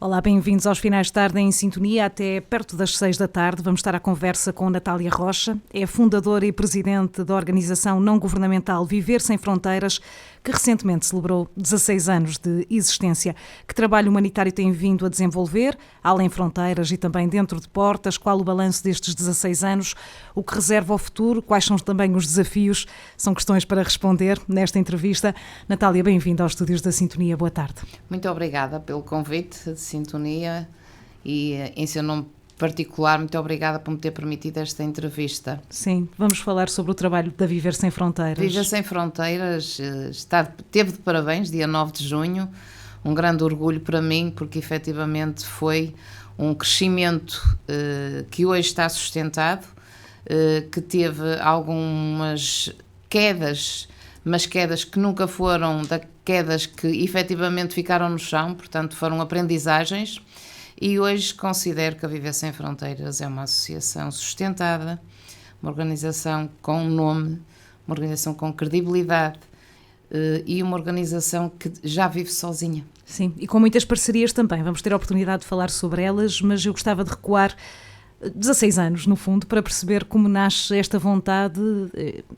Olá, bem-vindos aos Finais de Tarde em Sintonia, até perto das 6 da tarde. Vamos estar à conversa com Natália Rocha, é fundadora e presidente da organização não-governamental Viver Sem Fronteiras, que recentemente celebrou 16 anos de existência. Que trabalho humanitário tem vindo a desenvolver, além fronteiras e também dentro de portas? Qual o balanço destes 16 anos? O que reserva ao futuro? Quais são também os desafios? São questões para responder nesta entrevista. Natália, bem-vinda aos estúdios da Sintonia. Boa tarde. Muito obrigada pelo convite de Sintonia e, em seu nome particular, muito obrigada por me ter permitido esta entrevista. Sim, vamos falar sobre o trabalho da Viver Sem Fronteiras. Viver Sem Fronteiras teve de parabéns, dia 9 de junho, um grande orgulho para mim, porque efetivamente foi um crescimento que hoje está sustentado, que teve algumas quedas, mas quedas que nunca foram quedas que efetivamente ficaram no chão, portanto foram aprendizagens, e hoje considero que a Viver Sem Fronteiras é uma associação sustentada, uma organização com nome, uma organização com credibilidade e uma organização que já vive sozinha. Sim, e com muitas parcerias também, vamos ter a oportunidade de falar sobre elas, mas eu gostava de recuar 16 anos, no fundo, para perceber como nasce esta vontade,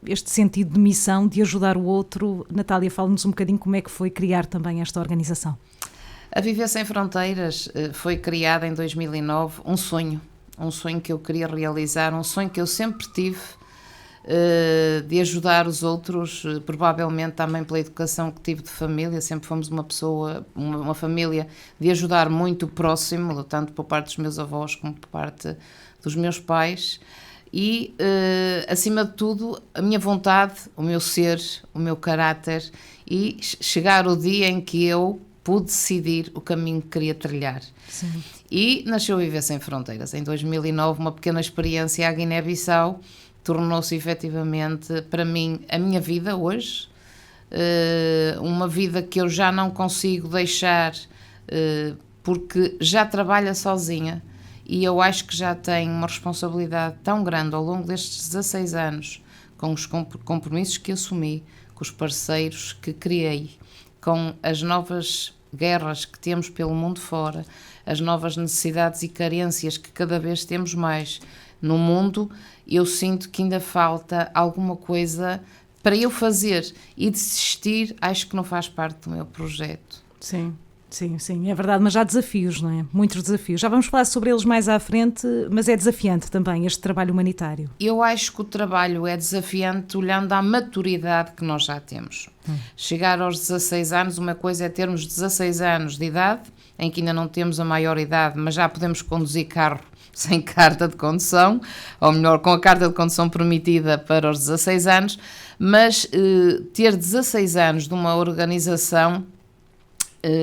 este sentido de missão, de ajudar o outro. Natália, fala-nos um bocadinho como é que foi criar também esta organização. A Viver Sem Fronteiras foi criada em 2009, um sonho que eu queria realizar, um sonho que eu sempre tive, de ajudar os outros, provavelmente também pela educação que tive de família, sempre fomos uma família de ajudar muito o próximo, tanto por parte dos meus avós como por parte dos meus pais, e acima de tudo a minha vontade, o meu ser, o meu caráter, e chegar o dia em que eu pude decidir o caminho que queria trilhar. Sim. E nasceu Viver Sem Fronteiras em 2009, uma pequena experiência à Guiné-Bissau, tornou-se efetivamente para mim a minha vida hoje, uma vida que eu já não consigo deixar, porque já trabalho sozinha, e eu acho que já tenho uma responsabilidade tão grande ao longo destes 16 anos, com os compromissos que assumi, com os parceiros que criei, com as novas guerras que temos pelo mundo fora, as novas necessidades e carências que cada vez temos mais no mundo. Eu sinto que ainda falta alguma coisa para eu fazer, e desistir acho que não faz parte do meu projeto. Sim, é verdade, mas há desafios, não é? Muitos desafios. Já vamos falar sobre eles mais à frente, mas é desafiante também este trabalho humanitário. Eu acho que o trabalho é desafiante olhando à maturidade que nós já temos. Chegar aos 16 anos, uma coisa é termos 16 anos de idade, em que ainda não temos a maioridade, mas já podemos conduzir carro sem carta de condução, ou melhor, com a carta de condução permitida para os 16 anos, mas ter 16 anos de uma organização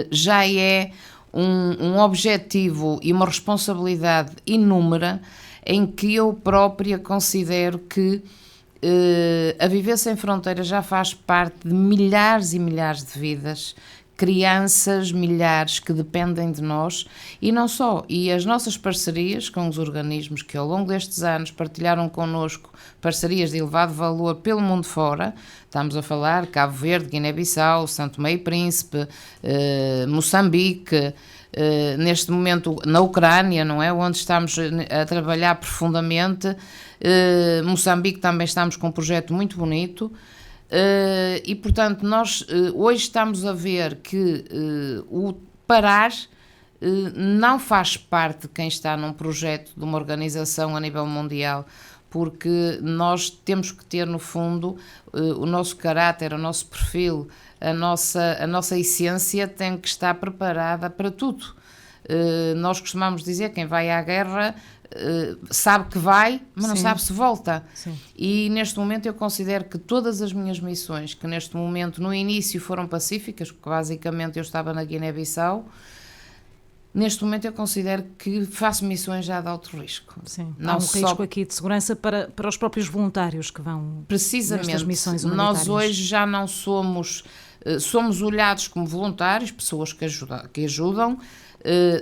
já é um objetivo e uma responsabilidade inúmera, em que eu própria considero que a Viver Sem Fronteiras já faz parte de milhares e milhares de vidas, crianças, milhares que dependem de nós, e não só, e as nossas parcerias com os organismos que ao longo destes anos partilharam connosco parcerias de elevado valor pelo mundo fora. Estamos a falar Cabo Verde, Guiné-Bissau, São Tomé e Príncipe, Moçambique, neste momento na Ucrânia, não é? Onde estamos a trabalhar profundamente. Moçambique também estamos com um projeto muito bonito. E portanto nós hoje estamos a ver que o parar não faz parte de quem está num projeto de uma organização a nível mundial, porque nós temos que ter no fundo o nosso caráter, o nosso perfil, a nossa essência tem que estar preparada para tudo. Nós costumamos dizer que quem vai à guerra sabe que vai, mas não sabe se volta. Sim. E neste momento eu considero que todas as minhas missões, que neste momento no início foram pacíficas, porque basicamente eu estava na Guiné-Bissau, neste momento eu considero que faço missões já de alto risco. Sim, não há um risco aqui de segurança para os próprios voluntários que vão nestas missões humanitárias. Nós hoje já não somos olhados como voluntários, pessoas que ajudam,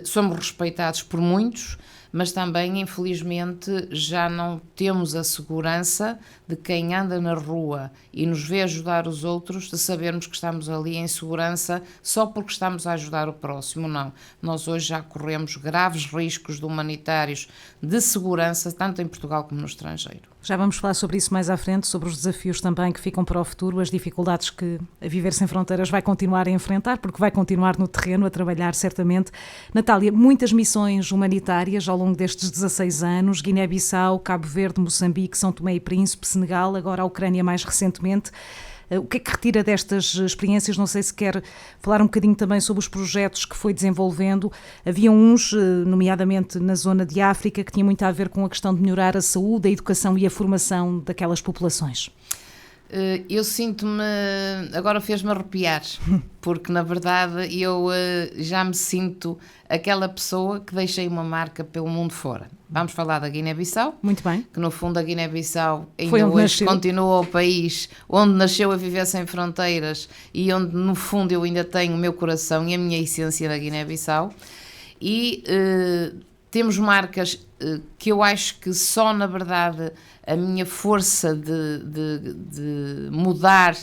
somos respeitados por muitos, mas também, infelizmente, já não temos a segurança de quem anda na rua e nos vê ajudar os outros, de sabermos que estamos ali em segurança só porque estamos a ajudar o próximo. Não. Nós hoje já corremos graves riscos humanitários de segurança, tanto em Portugal como no estrangeiro. Já vamos falar sobre isso mais à frente, sobre os desafios também que ficam para o futuro, as dificuldades que a Viver Sem Fronteiras vai continuar a enfrentar, porque vai continuar no terreno a trabalhar certamente. Natália, muitas missões humanitárias ao longo destes 16 anos, Guiné-Bissau, Cabo Verde, Moçambique, São Tomé e Príncipe, Senegal, agora a Ucrânia mais recentemente. O que é que retira destas experiências? Não sei se quer falar um bocadinho também sobre os projetos que foi desenvolvendo. Havia uns, nomeadamente na zona de África, que tinha muito a ver com a questão de melhorar a saúde, a educação e a formação daquelas populações. Eu sinto-me, agora fez-me arrepiar, porque na verdade eu já me sinto aquela pessoa que deixei uma marca pelo mundo fora. Vamos falar da Guiné-Bissau. Muito bem. Que no fundo a Guiné-Bissau ainda hoje continua o país onde nasceu a Viver Sem Fronteiras e onde no fundo eu ainda tenho o meu coração e a minha essência da Guiné-Bissau. E temos marcas que eu acho que só na verdade a minha força de mudar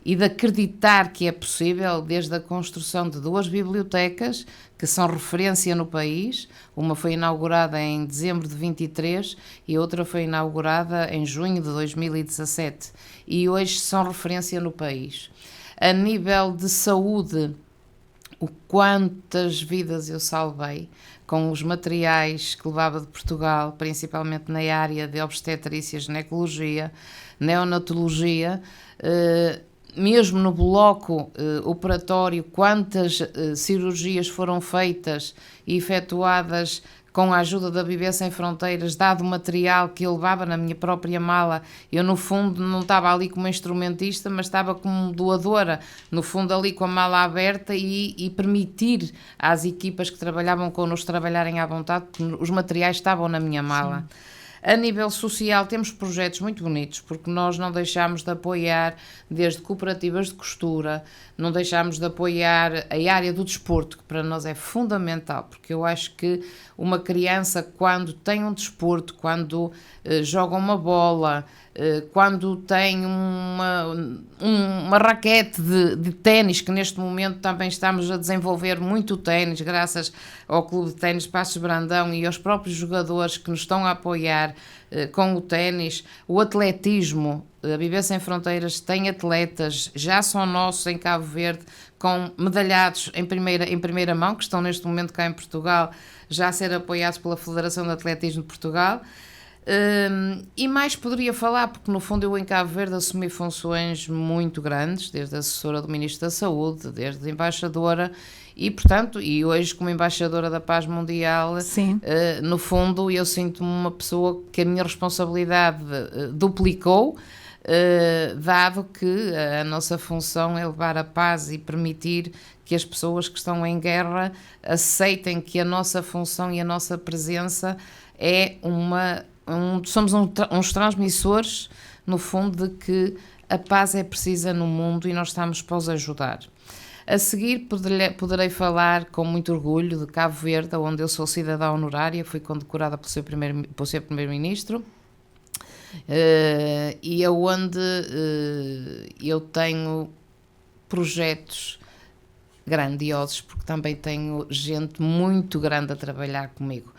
e de acreditar que é possível, desde a construção de 2 bibliotecas que são referência no país, uma foi inaugurada em dezembro de 23 e outra foi inaugurada em junho de 2017 e hoje são referência no país. A nível de saúde, o quantas vidas eu salvei com os materiais que levava de Portugal, principalmente na área de obstetrícia, ginecologia, neonatologia, mesmo no bloco operatório, quantas cirurgias foram feitas e efetuadas com a ajuda da Viver Sem Fronteiras, dado o material que eu levava na minha própria mala. Eu, no fundo, não estava ali como instrumentista, mas estava como doadora, no fundo, ali com a mala aberta e permitir às equipas que trabalhavam connosco trabalharem à vontade, porque os materiais estavam na minha mala. Sim. A nível social temos projetos muito bonitos, porque nós não deixamos de apoiar desde cooperativas de costura, não deixamos de apoiar a área do desporto, que para nós é fundamental, porque eu acho que uma criança quando tem um desporto, quando joga uma bola, quando tem uma raquete de ténis, que neste momento também estamos a desenvolver muito ténis, graças ao Clube de Ténis Passos Brandão e aos próprios jogadores que nos estão a apoiar com o ténis, o atletismo. A Viver Sem Fronteiras tem atletas, já são nossos em Cabo Verde, com medalhados em primeira mão, que estão neste momento cá em Portugal, já a ser apoiados pela Federação de Atletismo de Portugal. E mais poderia falar, porque no fundo eu em Cabo Verde assumi funções muito grandes, desde assessora do Ministro da Saúde, desde embaixadora e, portanto, e hoje como embaixadora da Paz Mundial, no fundo eu sinto-me uma pessoa que a minha responsabilidade duplicou, dado que a nossa função é levar a paz e permitir que as pessoas que estão em guerra aceitem que a nossa função e a nossa presença é somos uns transmissores, no fundo, de que a paz é precisa no mundo e nós estamos para os ajudar. A seguir poderei falar com muito orgulho de Cabo Verde, onde eu sou cidadã honorária, fui condecorada pelo seu primeiro-ministro, e aonde eu tenho projetos grandiosos, porque também tenho gente muito grande a trabalhar comigo.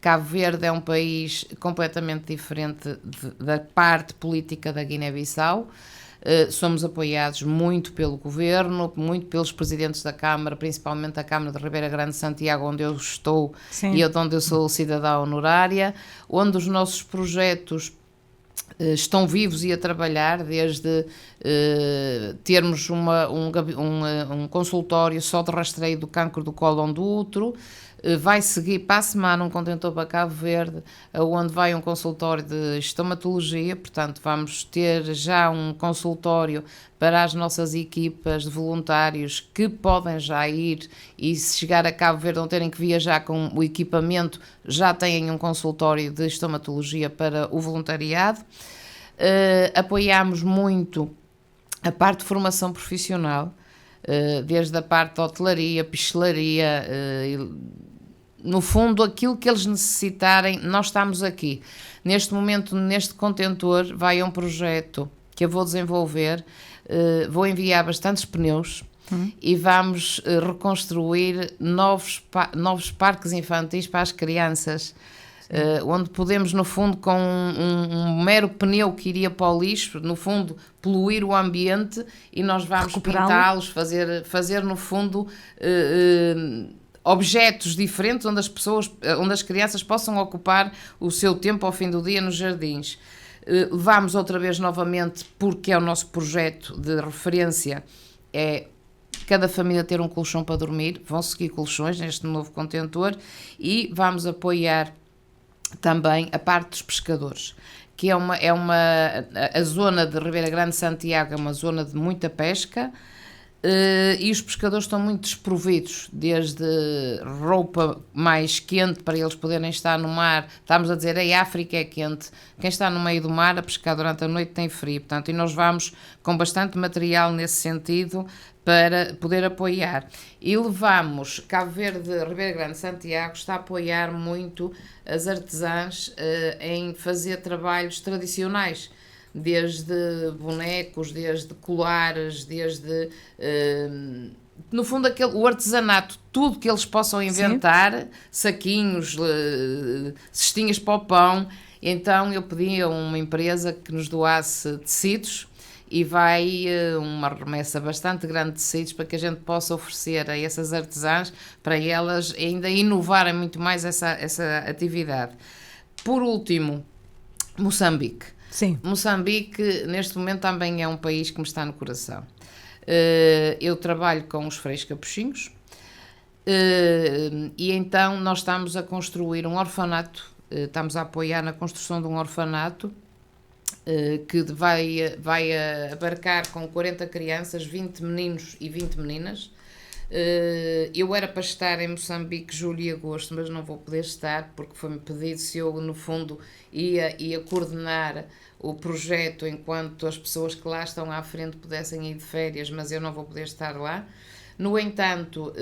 Cabo Verde é um país completamente diferente da parte política da Guiné-Bissau. Somos apoiados muito pelo governo, muito pelos presidentes da Câmara, principalmente a Câmara de Ribeira Grande Santiago, onde eu estou. Sim. E onde eu sou cidadã honorária, onde os nossos projetos estão vivos e a trabalhar, desde termos um consultório só de rastreio do cancro do cólon do útero. Vai seguir para a semana um contentor para Cabo Verde, onde vai um consultório de estomatologia, portanto vamos ter já um consultório para as nossas equipas de voluntários que podem já ir e se chegar a Cabo Verde não terem que viajar com o equipamento, já têm um consultório de estomatologia para o voluntariado. Apoiamos muito a parte de formação profissional, desde a parte de hotelaria, pastelaria, no fundo, aquilo que eles necessitarem, nós estamos aqui. Neste momento, neste contentor, vai um projeto que eu vou desenvolver, vou enviar bastantes pneus e vamos reconstruir novos parques infantis para as crianças, onde podemos, no fundo, com um mero pneu que iria para o lixo, no fundo, poluir o ambiente, e nós vamos pintá-los, fazer no fundo... objetos diferentes onde as crianças possam ocupar o seu tempo ao fim do dia nos jardins. Vamos outra vez novamente, porque é o nosso projeto de referência, é cada família ter um colchão para dormir. Vão seguir colchões neste novo contentor, e vamos apoiar também a parte dos pescadores, que a zona de Ribeira Grande de Santiago é uma zona de muita pesca. E os pescadores estão muito desprovidos, desde roupa mais quente para eles poderem estar no mar. Estamos a dizer, a África é quente, quem está no meio do mar a pescar durante a noite tem frio, portanto, e nós vamos com bastante material nesse sentido para poder apoiar. E levamos, Cabo Verde, Ribeira Grande, Santiago está a apoiar muito as artesãs em fazer trabalhos tradicionais, desde bonecos, desde colares, desde, no fundo, o artesanato, tudo que eles possam inventar. Sim. Saquinhos, cestinhas para o pão. Então eu pedi a uma empresa que nos doasse tecidos, e vai uma remessa bastante grande de tecidos para que a gente possa oferecer a essas artesãs, para elas ainda inovarem muito mais essa atividade. Por último, Moçambique. Sim. Moçambique, neste momento, também é um país que me está no coração. Eu trabalho com os freios capuchinhos, e então nós estamos a construir um orfanato, estamos a apoiar na construção de um orfanato que vai abarcar com 40 crianças, 20 meninos e 20 meninas. Eu era para estar em Moçambique julho e agosto, mas não vou poder estar, porque foi-me pedido se eu, no fundo, ia coordenar o projeto enquanto as pessoas que lá estão à frente pudessem ir de férias, mas eu não vou poder estar lá. No entanto,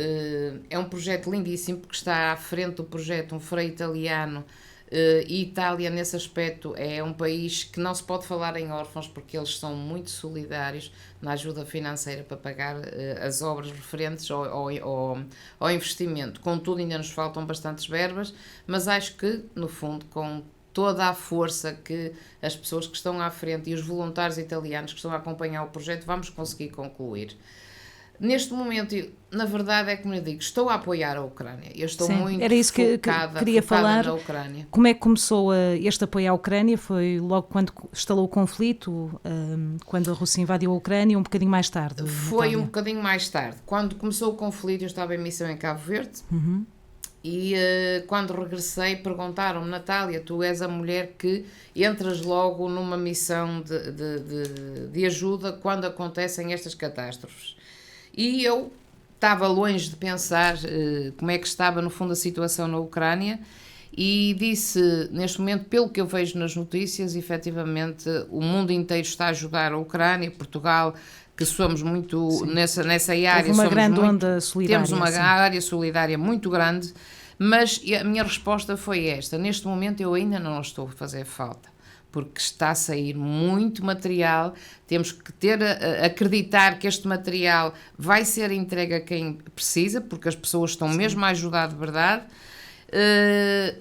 é um projeto lindíssimo, porque está à frente do projeto um freio italiano, e Itália, nesse aspecto, é um país que não se pode falar em órfãos, porque eles são muito solidários na ajuda financeira para pagar as obras referentes ao investimento. Contudo, ainda nos faltam bastantes verbas, mas acho que, no fundo, com toda a força que as pessoas que estão à frente e os voluntários italianos que estão a acompanhar o projeto, vamos conseguir concluir. Neste momento, na verdade, é como eu digo, estou a apoiar a Ucrânia. Eu estou muito era isso que queria falar. Na Ucrânia. Como é que começou este apoio à Ucrânia? Foi logo quando instalou o conflito, quando a Rússia invadiu a Ucrânia, um bocadinho mais tarde? Foi Natália? Um bocadinho mais tarde. Quando começou o conflito, eu estava em missão em Cabo Verde. E quando regressei, perguntaram-me: Natália, tu és a mulher que entras logo numa missão de ajuda quando acontecem estas catástrofes. E eu estava longe de pensar como é que estava, no fundo, a situação na Ucrânia, e disse, neste momento, pelo que eu vejo nas notícias, efetivamente, o mundo inteiro está a ajudar a Ucrânia, Portugal, que somos muito nessa área. Houve uma grande onda solidária. Temos uma área solidária muito grande, mas a minha resposta foi esta: neste momento eu ainda não estou a fazer falta, porque está a sair muito material, temos que acreditar que este material vai ser entregue a quem precisa, porque as pessoas estão mesmo a ajudar de verdade.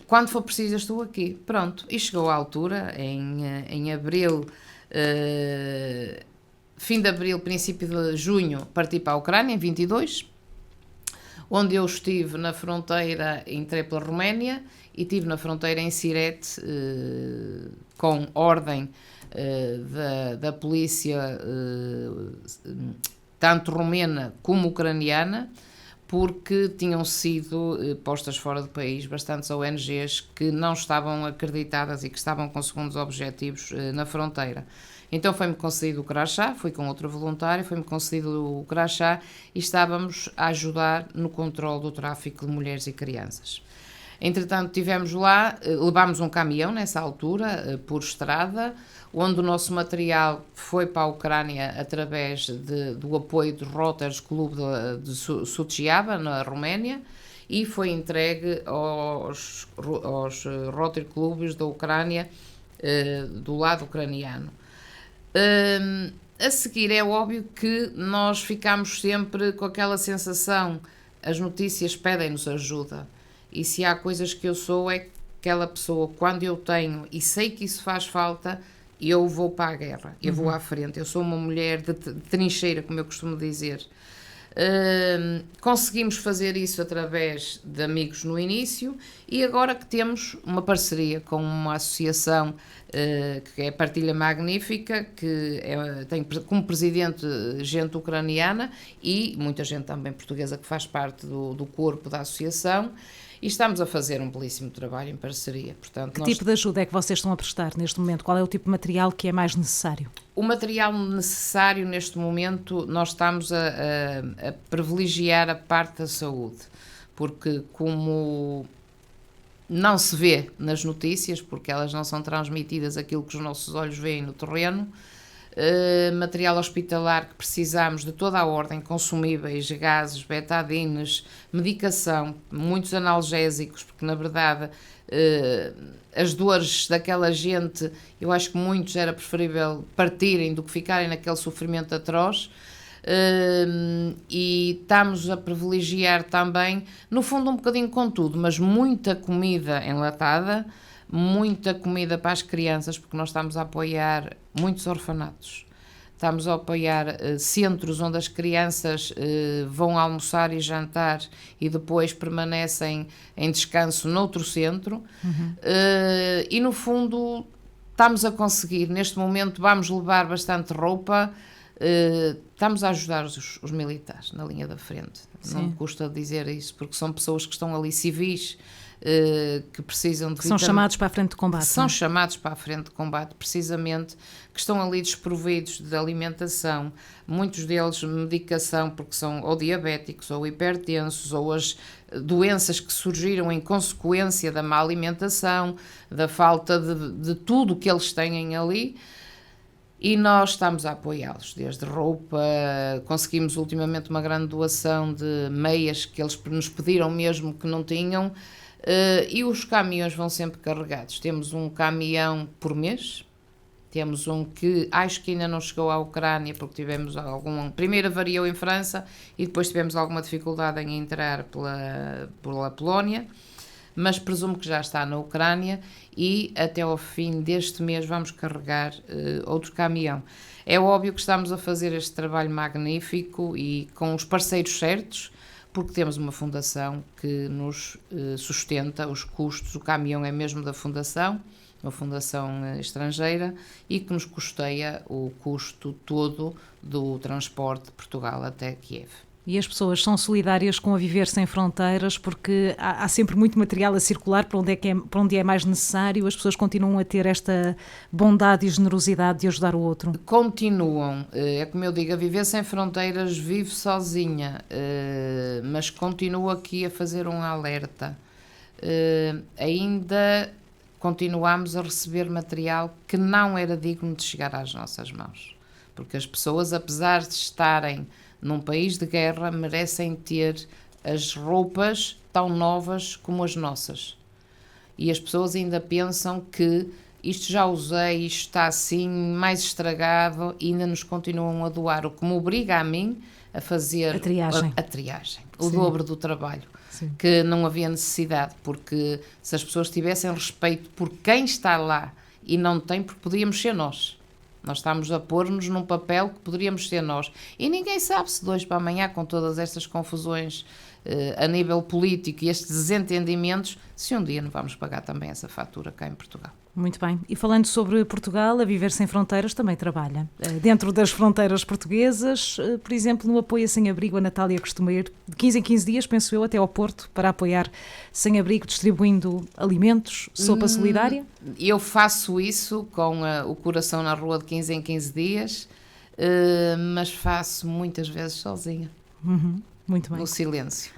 Quando for preciso, eu estou aqui. Pronto, e chegou a altura, em abril, fim de abril, princípio de junho, parti para a Ucrânia, em 22, onde eu estive na fronteira, entrei pela Roménia, e estive na fronteira em Sirete, com ordem da polícia, tanto romena como ucraniana, porque tinham sido postas fora do país bastantes ONGs que não estavam acreditadas e que estavam com segundos objetivos na fronteira. Então foi-me concedido o crachá, fui com outro voluntário, foi-me concedido o crachá, e estávamos a ajudar no controle do tráfico de mulheres e crianças. Entretanto, tivemos lá, levámos um caminhão nessa altura, por estrada, onde o nosso material foi para a Ucrânia através do apoio do Rotary Club de Suceava, na Roménia, e foi entregue aos Rotary Clubs da Ucrânia, do lado ucraniano. A seguir, é óbvio que nós ficamos sempre com aquela sensação, as notícias pedem-nos ajuda, e se há coisas que eu sou, é aquela pessoa, quando eu tenho e sei que isso faz falta, eu vou para a guerra, eu vou à frente, eu sou uma mulher de trincheira, como eu costumo dizer. Conseguimos fazer isso através de amigos no início, e agora que temos uma parceria com uma associação que é a Partilha Magnífica, que tem como presidente gente ucraniana e muita gente também portuguesa que faz parte do corpo da associação, e estamos a fazer um belíssimo trabalho em parceria. Portanto, que tipo de ajuda é que vocês estão a prestar neste momento? Qual é o tipo de material que é mais necessário? O material necessário neste momento, nós estamos a privilegiar a parte da saúde, porque como não se vê nas notícias, porque elas não são transmitidas aquilo que os nossos olhos veem no terreno, material hospitalar que precisamos de toda a ordem, consumíveis, gases, betadines, medicação, muitos analgésicos, porque na verdade as dores daquela gente, eu acho que muitos era preferível partirem do que ficarem naquele sofrimento atroz. E estamos a privilegiar também, no fundo um bocadinho com tudo, mas muita comida enlatada, muita comida para as crianças, porque nós estamos a apoiar muitos orfanatos, estamos a apoiar centros onde as crianças vão almoçar e jantar e depois permanecem em descanso noutro centro. E no fundo estamos a conseguir, neste momento vamos levar bastante roupa, estamos a ajudar os militares na linha da frente. Sim. Não me custa dizer isso, porque são pessoas que estão ali civis, que precisam de... São chamados para a frente de combate. São chamados para a frente de combate, precisamente, que estão ali desprovidos de alimentação, muitos deles medicação, porque são ou diabéticos, ou hipertensos, ou as doenças que surgiram em consequência da má alimentação, da falta de tudo que eles têm ali. E nós estamos a apoiá-los, desde roupa, conseguimos ultimamente uma grande doação de meias que eles nos pediram mesmo que não tinham, e os caminhões vão sempre carregados. Temos um caminhão por mês, temos um que acho que ainda não chegou à Ucrânia, porque tivemos primeiro avariou em França e depois tivemos alguma dificuldade em entrar pela Polónia, mas presumo que já está na Ucrânia, e até ao fim deste mês vamos carregar outro caminhão. É óbvio que estamos a fazer este trabalho magnífico e com os parceiros certos, porque temos uma fundação que nos sustenta os custos, o caminhão é mesmo da fundação, uma fundação estrangeira, e que nos custeia o custo todo do transporte de Portugal até Kiev. E as pessoas são solidárias com a Viver Sem Fronteiras, porque há sempre muito material a circular para onde é mais necessário. As pessoas continuam a ter esta bondade e generosidade de ajudar o outro? Continuam. É como eu digo, a Viver Sem Fronteiras vive sozinha, mas continuo aqui a fazer um alerta. Ainda continuamos a receber material que não era digno de chegar às nossas mãos. Porque as pessoas, apesar de estarem num país de guerra, merecem ter as roupas tão novas como as nossas. E as pessoas ainda pensam que isto já usei, isto está assim, mais estragado, e ainda nos continuam a doar, o que me obriga a mim a fazer a triagem, o dobro do trabalho. Sim. Que não havia necessidade, porque se as pessoas tivessem respeito por quem está lá e não tem, porque podíamos ser nós. Nós estamos a pôr-nos num papel que poderíamos ser nós. E ninguém sabe se de hoje para amanhã, com todas estas confusões a nível político e estes desentendimentos, se um dia não vamos pagar também essa fatura cá em Portugal. Muito bem. E falando sobre Portugal, a Viver Sem Fronteiras também trabalha. Dentro das fronteiras portuguesas, por exemplo, no apoio a sem-abrigo, a Natália costuma ir de 15 em 15 dias, penso eu, até ao Porto, para apoiar sem-abrigo, distribuindo alimentos, sopa solidária? Eu faço isso com o coração na rua de 15 em 15 dias, mas faço muitas vezes sozinha. Muito bem. No silêncio.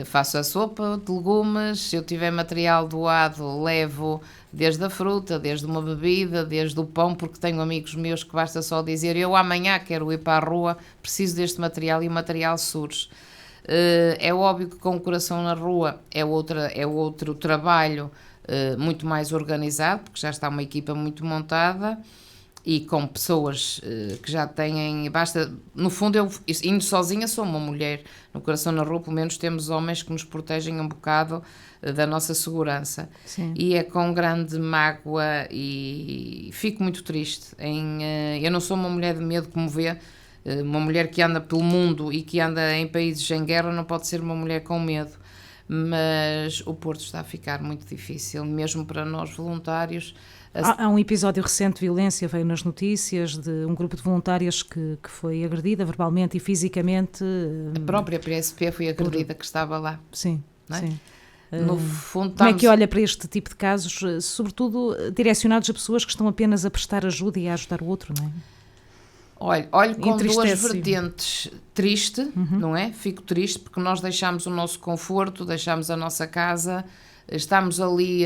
Faço a sopa de legumes, se eu tiver material doado, levo desde a fruta, desde uma bebida, desde o pão, porque tenho amigos meus que basta só dizer, eu amanhã quero ir para a rua, preciso deste material, e o material surge. É óbvio que com o Coração na Rua é outro trabalho muito mais organizado, porque já está uma equipa muito montada e com pessoas que já têm, basta, no fundo eu indo sozinha sou uma mulher, no Coração na Rua pelo menos temos homens que nos protegem um bocado da nossa segurança. Sim. E é com grande mágoa e fico muito triste, eu não sou uma mulher de medo como vê, uma mulher que anda pelo mundo e que anda em países em guerra não pode ser uma mulher com medo, mas o Porto está a ficar muito difícil, mesmo para nós voluntários. Há um episódio recente de violência, veio nas notícias, de um grupo de voluntárias que foi agredida verbalmente e fisicamente. A própria PSP foi agredida que estava lá. Sim, não é? Sim. No fundo, como é que olha para este tipo de casos, sobretudo direcionados a pessoas que estão apenas a prestar ajuda e a ajudar o outro, não é? Olho com duas vertentes. Triste, não é? Fico triste porque nós deixámos o nosso conforto, deixámos a nossa casa, estamos ali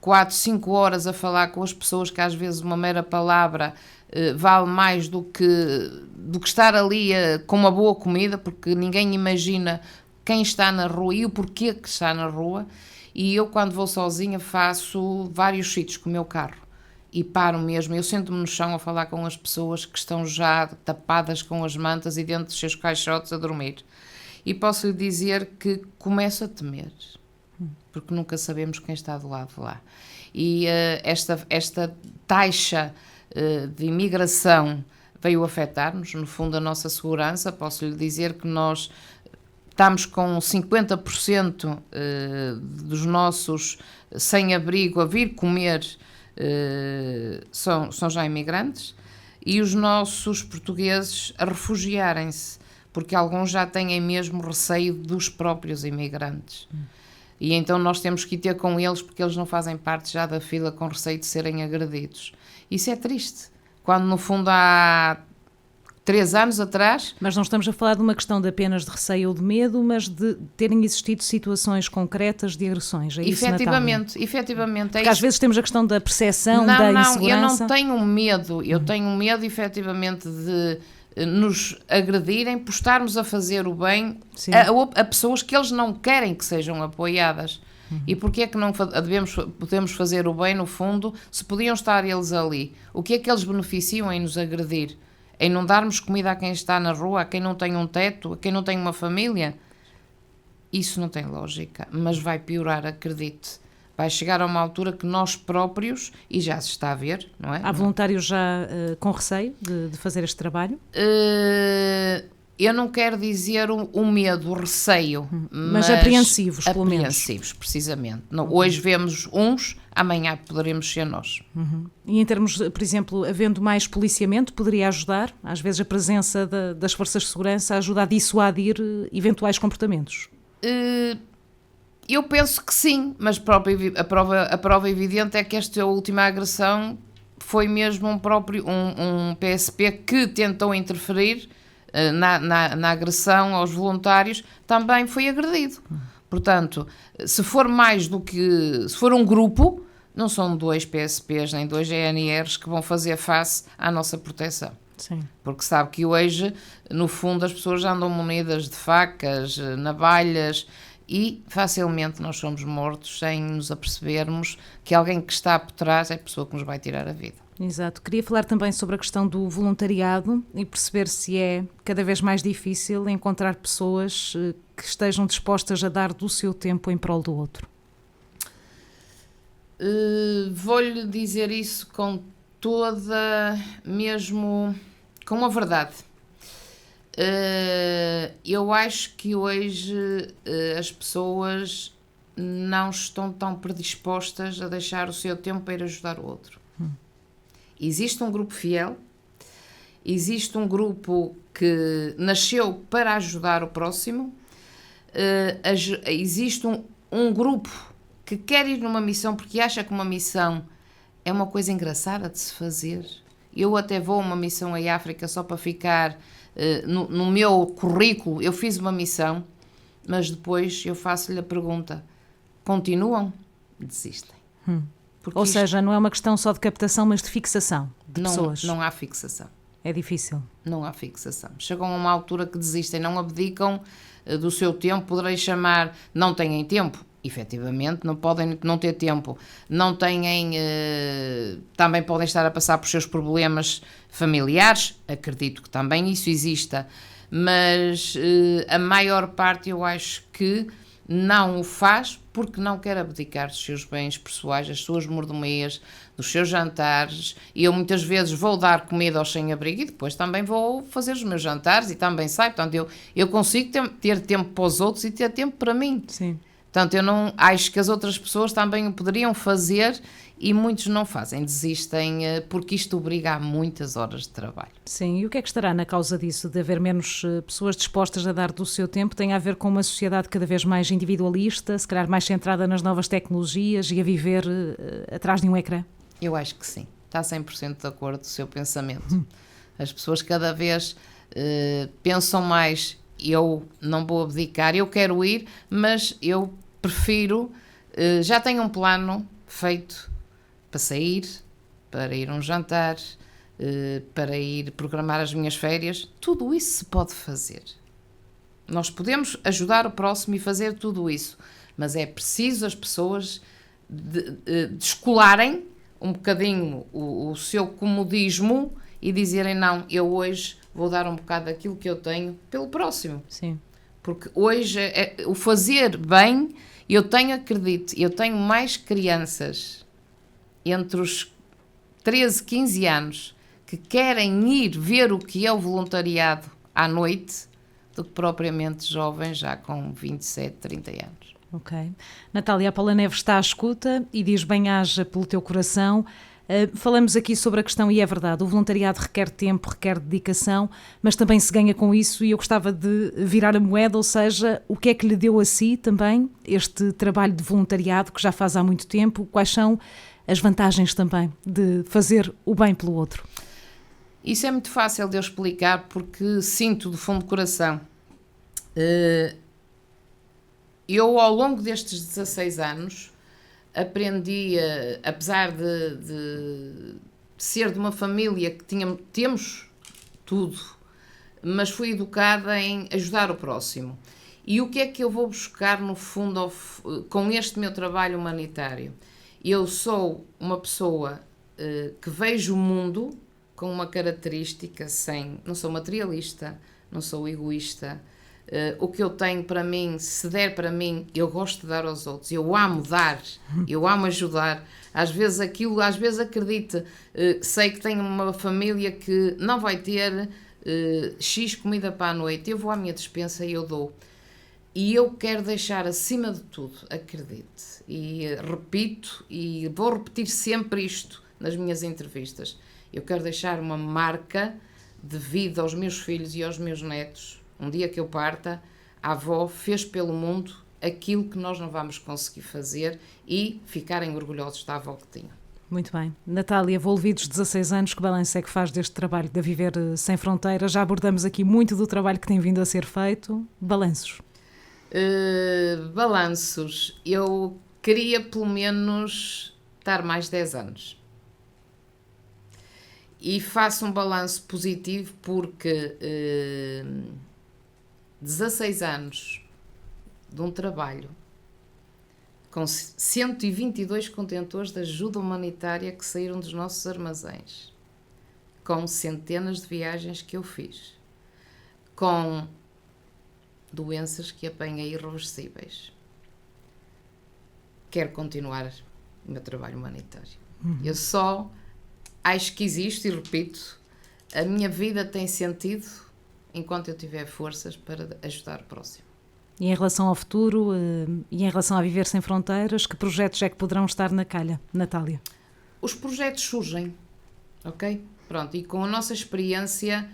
4, 5 horas a falar com as pessoas que às vezes uma mera palavra vale mais do que estar ali com uma boa comida, porque ninguém imagina quem está na rua e o porquê que está na rua. E eu, quando vou sozinha, faço vários sítios com o meu carro. E paro mesmo, eu sento-me no chão a falar com as pessoas que estão já tapadas com as mantas e dentro dos seus caixotes a dormir. E posso lhe dizer que começo a temer, porque nunca sabemos quem está do lado de lá. E esta taxa de imigração veio afetar-nos, no fundo, a nossa segurança. Posso lhe dizer que nós estamos com 50% dos nossos sem-abrigo a vir comer são já imigrantes, e os nossos portugueses a refugiarem-se, porque alguns já têm mesmo receio dos próprios imigrantes. E então nós temos que ir ter com eles, porque eles não fazem parte já da fila com receio de serem agredidos. Isso é triste, quando no fundo há 3 anos atrás... Mas não estamos a falar de uma questão de apenas de receio ou de medo, mas de terem existido situações concretas de agressões. É isso, Natália? Efetivamente. Porque às vezes temos a questão da percepção, da insegurança. Não, eu não tenho medo. Eu tenho medo, efetivamente, de nos agredirem por estarmos a fazer o bem a pessoas que eles não querem que sejam apoiadas. E porquê é que não podemos fazer o bem, no fundo, se podiam estar eles ali? O que é que eles beneficiam em nos agredir? Em não darmos comida a quem está na rua, a quem não tem um teto, a quem não tem uma família? Isso não tem lógica, mas vai piorar, acredite. Vai chegar a uma altura que nós próprios, e já se está a ver, não é? Há voluntários já com receio de fazer este trabalho? Eu não quero dizer o medo, o receio. Mas apreensivos, pelo menos. Apreensivos, precisamente. Não, hoje vemos uns, amanhã poderemos ser nós. E em termos, por exemplo, havendo mais policiamento, poderia ajudar? Às vezes a presença das forças de segurança ajuda a dissuadir eventuais comportamentos? Eu penso que sim, mas a prova evidente é que esta última agressão foi mesmo um PSP que tentou interferir na agressão aos voluntários, também foi agredido. Portanto, se for um grupo, não são 2 PSPs nem 2 GNRs que vão fazer face à nossa proteção. Sim. Porque sabe que hoje, no fundo, as pessoas andam munidas de facas, navalhas, e facilmente nós somos mortos sem nos apercebermos que alguém que está por trás é a pessoa que nos vai tirar a vida. Exato. Queria falar também sobre a questão do voluntariado e perceber se é cada vez mais difícil encontrar pessoas que estejam dispostas a dar do seu tempo em prol do outro. Vou-lhe dizer isso com a verdade. Eu acho que hoje as pessoas não estão tão predispostas a deixar o seu tempo para ir ajudar o outro. Existe um grupo fiel, existe um grupo que nasceu para ajudar o próximo, existe um grupo que quer ir numa missão porque acha que uma missão é uma coisa engraçada de se fazer. Eu até vou a uma missão em África só para ficar no meu currículo. Eu fiz uma missão, mas depois eu faço-lhe a pergunta: continuam? Desistem. Ou seja, não é uma questão só de captação, mas de fixação de pessoas. Não há fixação. É difícil. Não há fixação. Chegam a uma altura que desistem, não abdicam do seu tempo, poderei chamar, não têm tempo. Efetivamente, não podem não ter tempo, não têm, também podem estar a passar por seus problemas familiares, acredito que também isso exista, mas a maior parte eu acho que não o faz porque não quer abdicar dos seus bens pessoais, das suas mordomias, dos seus jantares, e eu muitas vezes vou dar comida aos sem-abrigo e depois também vou fazer os meus jantares e também saio, portanto eu consigo ter tempo para os outros e ter tempo para mim. Sim. Portanto, eu não acho que as outras pessoas também o poderiam fazer e muitos não fazem, desistem porque isto obriga a muitas horas de trabalho. Sim, e o que é que estará na causa disso, de haver menos pessoas dispostas a dar do seu tempo? Tem a ver com uma sociedade cada vez mais individualista, se calhar mais centrada nas novas tecnologias e a viver atrás de um ecrã? Eu acho que sim, está 100% de acordo com o seu pensamento. As pessoas cada vez pensam mais, eu não vou abdicar, eu quero ir, mas eu prefiro, já tenho um plano feito para sair, para ir a um jantar, para ir programar as minhas férias, tudo isso se pode fazer. Nós podemos ajudar o próximo e fazer tudo isso, mas é preciso as pessoas descolarem um bocadinho o seu comodismo e dizerem não, eu hoje vou dar um bocado daquilo que eu tenho pelo próximo. Sim. Porque hoje o fazer bem, eu tenho mais crianças entre os 13, 15 anos que querem ir ver o que é o voluntariado à noite do que propriamente jovens já com 27, 30 anos. Ok. Natália, a Paula Neves está à escuta e diz bem-aja pelo teu coração. Falamos aqui sobre a questão, e é verdade, o voluntariado requer tempo, requer dedicação, mas também se ganha com isso, e eu gostava de virar a moeda, ou seja, o que é que lhe deu a si também este trabalho de voluntariado que já faz há muito tempo? Quais são as vantagens também de fazer o bem pelo outro? Isso é muito fácil de eu explicar porque sinto do fundo do coração. Eu, ao longo destes 16 anos, aprendi, apesar de ser de uma família que temos tudo, mas fui educada em ajudar o próximo. E o que é que eu vou buscar, no fundo, com este meu trabalho humanitário? Eu sou uma pessoa que vejo o mundo com uma característica não sou materialista, não sou egoísta. O que eu tenho para mim, se der para mim, eu gosto de dar aos outros, eu amo dar, eu amo ajudar. Às vezes acredito, sei que tenho uma família que não vai ter X comida para a noite, eu vou à minha despensa e eu dou. E eu quero deixar acima de tudo, acredite, e repito, e vou repetir sempre isto nas minhas entrevistas, eu quero deixar uma marca de vida aos meus filhos e aos meus netos. Um dia que eu parta, a avó fez pelo mundo aquilo que nós não vamos conseguir fazer e ficarem orgulhosos da avó que tinham. Muito bem. Natália, envolvidos 16 anos, que balanço é que faz deste trabalho de Viver Sem Fronteiras? Já abordamos aqui muito do trabalho que tem vindo a ser feito. Balanços? Balanços. Eu queria pelo menos estar mais 10 anos. E faço um balanço positivo porque 16 anos de um trabalho com 122 contentores de ajuda humanitária que saíram dos nossos armazéns, com centenas de viagens que eu fiz, com doenças que apanhei irreversíveis. Quero continuar o meu trabalho humanitário. Eu só acho que existe, e repito, a minha vida tem sentido enquanto eu tiver forças para ajudar o próximo. E em relação ao futuro e em relação a Viver Sem Fronteiras, que projetos é que poderão estar na calha, Natália? Os projetos surgem, ok? Pronto, e com a nossa experiência,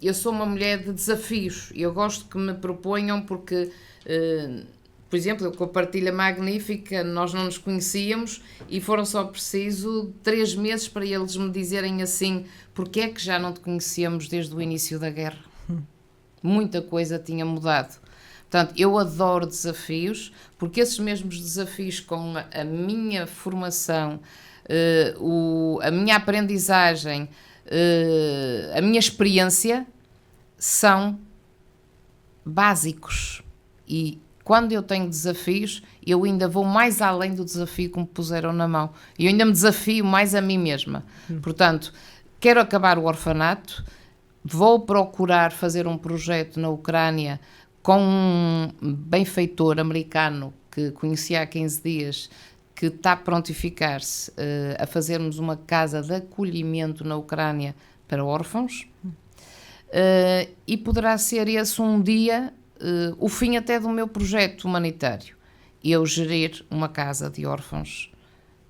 eu sou uma mulher de desafios, eu gosto que me proponham porque... por exemplo, eu com a partilha magnífica, nós não nos conhecíamos e foram só preciso 3 meses para eles me dizerem assim, porque é que já não te conhecíamos desde o início da guerra? Muita coisa tinha mudado. Portanto, eu adoro desafios, porque esses mesmos desafios com a minha formação, a minha aprendizagem, a minha experiência são básicos, e quando eu tenho desafios, eu ainda vou mais além do desafio que me puseram na mão. E eu ainda me desafio mais a mim mesma. Portanto, quero acabar o orfanato, vou procurar fazer um projeto na Ucrânia com um benfeitor americano que conheci há 15 dias, que está a prontificar-se a fazermos uma casa de acolhimento na Ucrânia para órfãos. E poderá ser esse um dia o fim até do meu projeto humanitário, eu gerir uma casa de órfãos,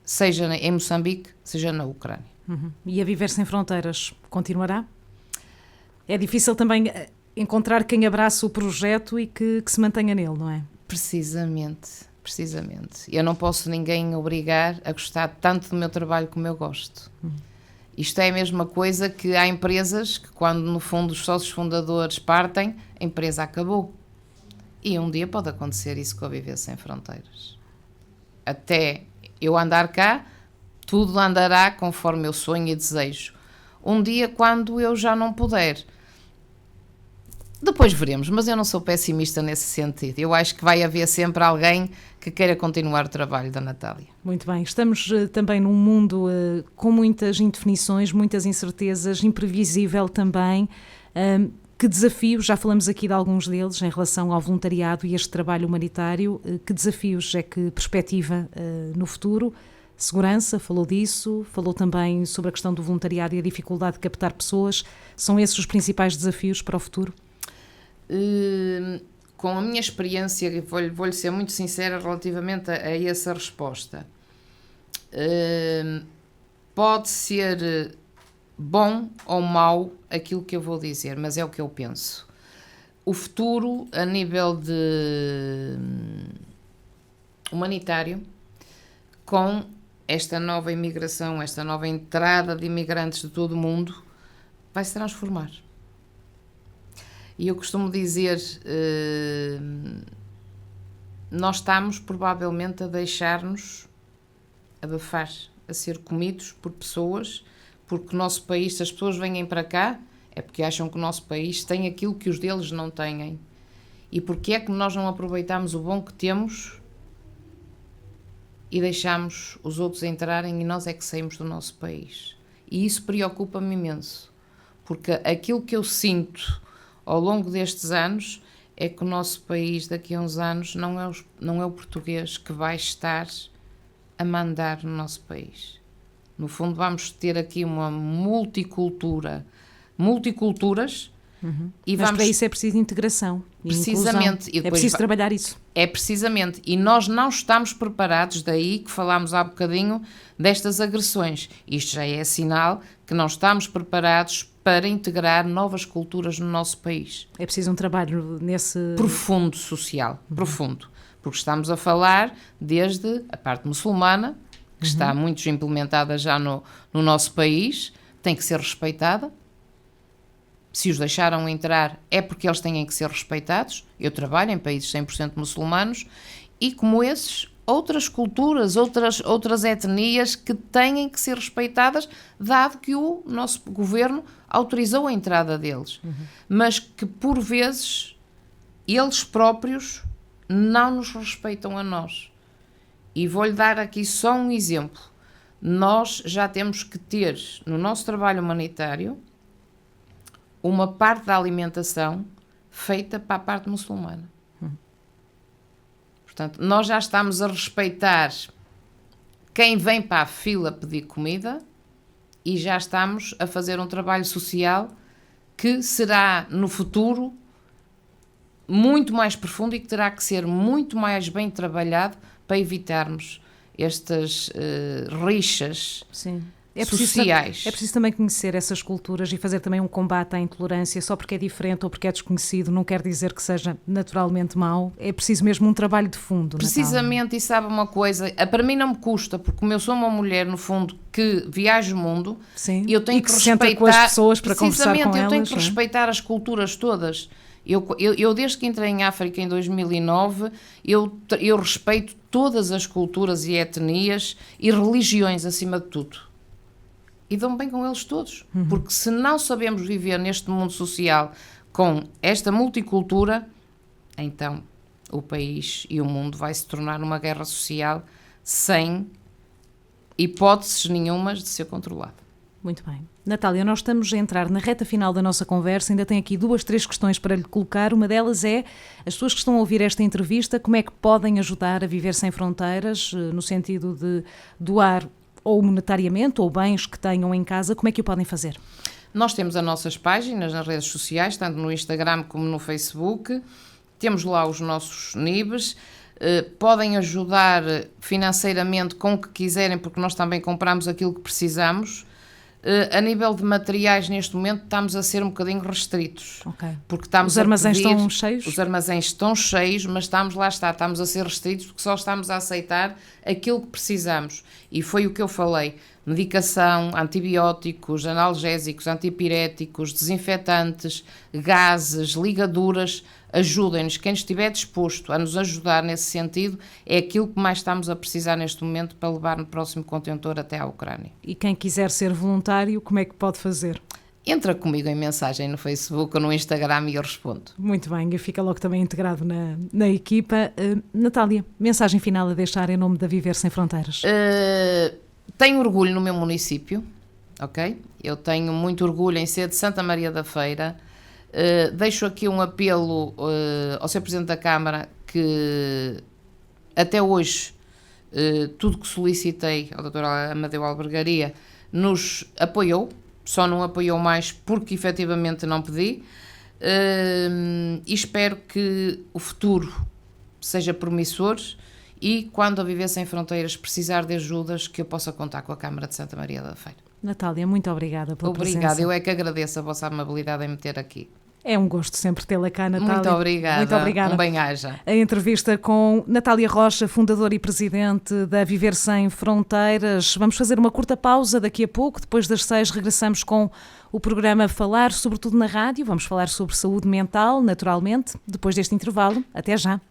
seja em Moçambique, seja na Ucrânia. E a Viver Sem Fronteiras continuará? É difícil também encontrar quem abrace o projeto e que se mantenha nele, não é? Precisamente. Eu não posso ninguém obrigar a gostar tanto do meu trabalho como eu gosto. Isto é a mesma coisa que há empresas que, quando no fundo os sócios fundadores partem, a empresa acabou. E um dia pode acontecer isso com a Viver Sem Fronteiras. Até eu andar cá, tudo andará conforme eu sonho e desejo. Um dia, quando eu já não puder, depois veremos, mas eu não sou pessimista nesse sentido. Eu acho que vai haver sempre alguém que queira continuar o trabalho da Natália. Muito bem, estamos também num mundo com muitas indefinições, muitas incertezas, imprevisível também. Que desafios, já falamos aqui de alguns deles em relação ao voluntariado e este trabalho humanitário, que desafios é que perspectiva no futuro? Segurança, falou disso, falou também sobre a questão do voluntariado e a dificuldade de captar pessoas. São esses os principais desafios para o futuro? Com a minha experiência, vou-lhe ser muito sincera relativamente a essa resposta. Pode ser bom ou mau aquilo que eu vou dizer, mas é o que eu penso. O futuro, a nível de humanitário, com esta nova imigração, esta nova entrada de imigrantes de todo o mundo, vai se transformar. E eu costumo dizer, nós estamos provavelmente a deixar-nos abafar, a ser comidos por pessoas, porque o nosso país, se as pessoas vêm para cá, é porque acham que o nosso país tem aquilo que os deles não têm. E porque é que nós não aproveitamos o bom que temos e deixamos os outros entrarem e nós é que saímos do nosso país? E isso preocupa-me imenso, porque aquilo que eu sinto ao longo destes anos é que o nosso país daqui a uns anos não é o português que vai estar a mandar no nosso país. No fundo, vamos ter aqui uma multiculturas, e mas para isso é preciso integração e precisamente, inclusão. É preciso trabalhar isso. É precisamente, e nós não estamos preparados, daí que falámos há bocadinho destas agressões. Isto já é sinal que não estamos preparados para integrar novas culturas no nosso país. É preciso um trabalho nesse... profundo social, profundo, porque estamos a falar desde a parte muçulmana, que está muito implementada já no nosso país, tem que ser respeitada. Se os deixaram entrar é porque eles têm que ser respeitados. Eu trabalho em países 100% muçulmanos e, como esses, outras culturas, outras etnias que têm que ser respeitadas, dado que o nosso governo autorizou a entrada deles. Mas que, por vezes, eles próprios não nos respeitam a nós. E vou-lhe dar aqui só um exemplo. Nós já temos que ter, no nosso trabalho humanitário, uma parte da alimentação feita para a parte muçulmana. Portanto, nós já estamos a respeitar quem vem para a fila pedir comida e já estamos a fazer um trabalho social que será, no futuro, muito mais profundo e que terá que ser muito mais bem trabalhado para evitarmos estas rixas sociais. É preciso também conhecer essas culturas e fazer também um combate à intolerância. Só porque é diferente ou porque é desconhecido não quer dizer que seja naturalmente mau. É preciso mesmo um trabalho de fundo. Precisamente, Natal. E sabe uma coisa, para mim não me custa, porque como eu sou uma mulher, no fundo, que viaja o mundo, sim, eu tenho que respeitar com as pessoas para conversar com elas. Eu tenho que respeitar as culturas todas. Eu desde que entrei em África em 2009, eu respeito todas as culturas e etnias e religiões acima de tudo. e dão bem com eles todos. Porque se não sabemos viver neste mundo social com esta multicultura, então o país e o mundo vai se tornar uma guerra social sem hipóteses nenhumas de ser controlado. Muito bem. Natália, nós estamos a entrar na reta final da nossa conversa, ainda tenho aqui 2, 3 questões para lhe colocar. Uma delas é, as pessoas que estão a ouvir esta entrevista, como é que podem ajudar a viver sem fronteiras, no sentido de doar ou monetariamente, ou bens que tenham em casa, como é que o podem fazer? Nós temos as nossas páginas nas redes sociais, tanto no Instagram como no Facebook, temos lá os nossos NIBs, podem ajudar financeiramente com o que quiserem, porque nós também compramos aquilo que precisamos. A nível de materiais, neste momento, estamos a ser um bocadinho restritos. Okay. Porque estamos os armazéns a pedir, estão cheios? Os armazéns estão cheios, mas estamos a ser restritos porque só estamos a aceitar aquilo que precisamos. E foi o que eu falei. Medicação, antibióticos, analgésicos, antipiréticos, desinfetantes, gases, ligaduras, ajudem-nos. Quem estiver disposto a nos ajudar nesse sentido é aquilo que mais estamos a precisar neste momento para levar no próximo contentor até à Ucrânia. E quem quiser ser voluntário, como é que pode fazer? Entra comigo em mensagem no Facebook ou no Instagram e eu respondo. Muito bem, fica logo também integrado na equipa. Natália, mensagem final a deixar em nome da Viver Sem Fronteiras. Tenho orgulho no meu município, ok? Eu tenho muito orgulho em ser de Santa Maria da Feira. Deixo aqui um apelo ao Sr. Presidente da Câmara que até hoje tudo que solicitei ao Dr. Amadeu Albergaria nos apoiou, só não apoiou mais porque efetivamente não pedi, e espero que o futuro seja promissor e quando a Viver Sem Fronteiras precisar de ajudas que eu possa contar com a Câmara de Santa Maria da Feira. Natália, muito obrigada pela presença. Obrigada, eu é que agradeço a vossa amabilidade em me ter aqui. É um gosto sempre tê-la cá, Natália. Muito obrigada. Muito obrigada. Um bem-aja. A entrevista com Natália Rocha, fundadora e presidente da Viver Sem Fronteiras. Vamos fazer uma curta pausa daqui a pouco. Depois das 6 regressamos com o programa Falar, sobretudo na rádio. Vamos falar sobre saúde mental, naturalmente. Depois deste intervalo, até já.